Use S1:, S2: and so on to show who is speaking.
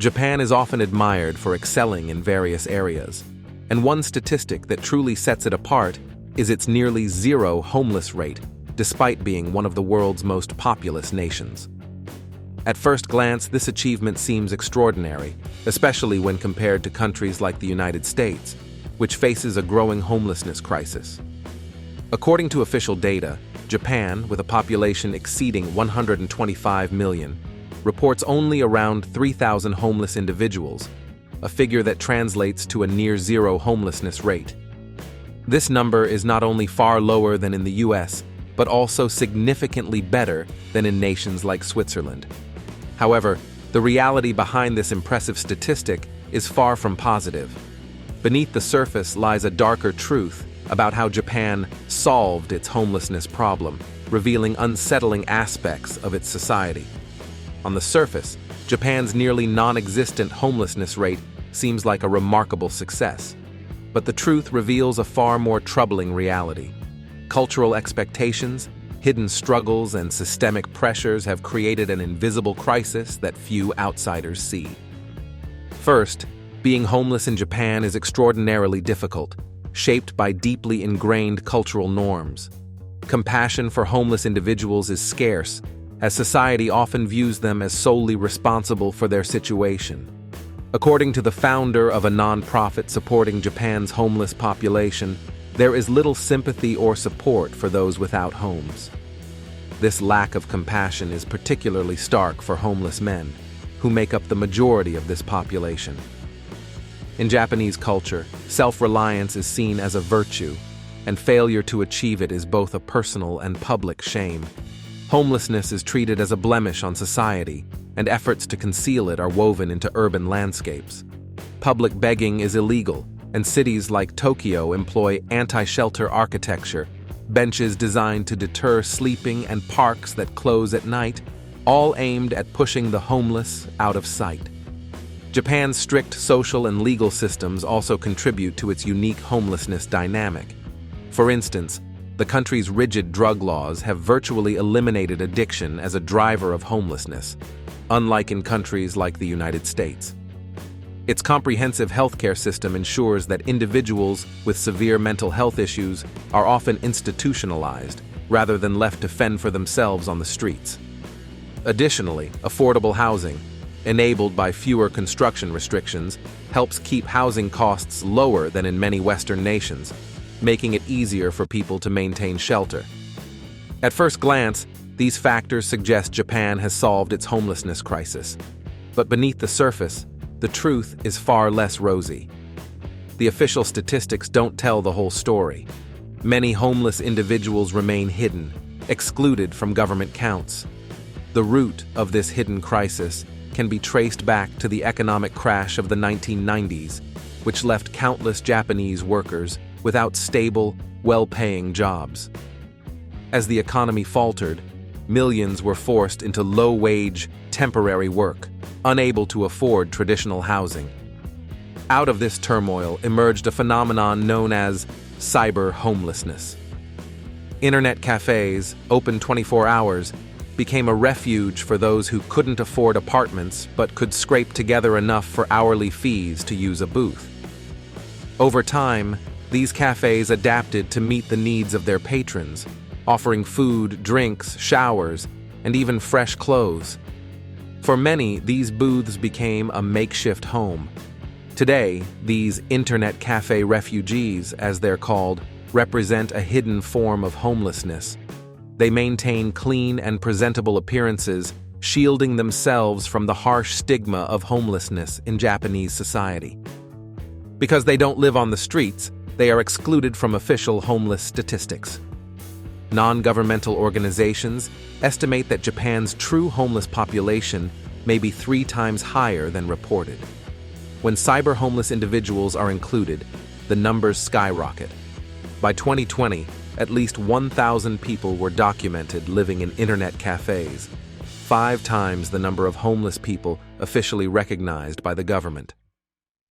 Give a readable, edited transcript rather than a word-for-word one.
S1: Japan is often admired for excelling in various areas, and one statistic that truly sets it apart is its nearly zero homeless rate, despite being one of the world's most populous nations. At first glance, this achievement seems extraordinary, especially when compared to countries like the United States, which faces a growing homelessness crisis. According to official data, Japan, with a population exceeding 125 million, reports only around 3,000 homeless individuals, a figure that translates to a near-zero homelessness rate. This number is not only far lower than in the US, but also significantly better than in nations like Switzerland. However, the reality behind this impressive statistic is far from positive. Beneath the surface lies a darker truth about how Japan solved its homelessness problem, revealing unsettling aspects of its society. On the surface, Japan's nearly non-existent homelessness rate seems like a remarkable success. But the truth reveals a far more troubling reality. Cultural expectations, hidden struggles, and systemic pressures have created an invisible crisis that few outsiders see. First, being homeless in Japan is extraordinarily difficult, shaped by deeply ingrained cultural norms. Compassion for homeless individuals is scarce, as society often views them as solely responsible for their situation. According to the founder of a non-profit supporting Japan's homeless population, there is little sympathy or support for those without homes. This lack of compassion is particularly stark for homeless men, who make up the majority of this population. In Japanese culture, self-reliance is seen as a virtue, and failure to achieve it is both a personal and public shame. Homelessness is treated as a blemish on society, and efforts to conceal it are woven into urban landscapes. Public begging is illegal, and cities like Tokyo employ anti-shelter architecture, benches designed to deter sleeping, and parks that close at night, all aimed at pushing the homeless out of sight. Japan's strict social and legal systems also contribute to its unique homelessness dynamic. For instance, the country's rigid drug laws have virtually eliminated addiction as a driver of homelessness, unlike in countries like the United States. Its comprehensive healthcare system ensures that individuals with severe mental health issues are often institutionalized, rather than left to fend for themselves on the streets. Additionally, affordable housing, enabled by fewer construction restrictions, helps keep housing costs lower than in many Western nations, making it easier for people to maintain shelter. At first glance, these factors suggest Japan has solved its homelessness crisis. But beneath the surface, the truth is far less rosy. The official statistics don't tell the whole story. Many homeless individuals remain hidden, excluded from government counts. The root of this hidden crisis can be traced back to the economic crash of the 1990s, which left countless Japanese workers without stable, well-paying jobs. As the economy faltered, millions were forced into low-wage, temporary work, unable to afford traditional housing. Out of this turmoil emerged a phenomenon known as cyber homelessness. Internet cafes, open 24 hours, became a refuge for those who couldn't afford apartments but could scrape together enough for hourly fees to use a booth. Over time, these cafes adapted to meet the needs of their patrons, offering food, drinks, showers, and even fresh clothes. For many, these booths became a makeshift home. Today, these internet cafe refugees, as they're called, represent a hidden form of homelessness. They maintain clean and presentable appearances, shielding themselves from the harsh stigma of homelessness in Japanese society. Because they don't live on the streets, they are excluded from official homeless statistics. Non-governmental organizations estimate that Japan's true homeless population may be 3 times higher than reported. When cyber homeless individuals are included, the numbers skyrocket. By 2020, at least 1,000 people were documented living in internet cafes, 5 times the number of homeless people officially recognized by the government.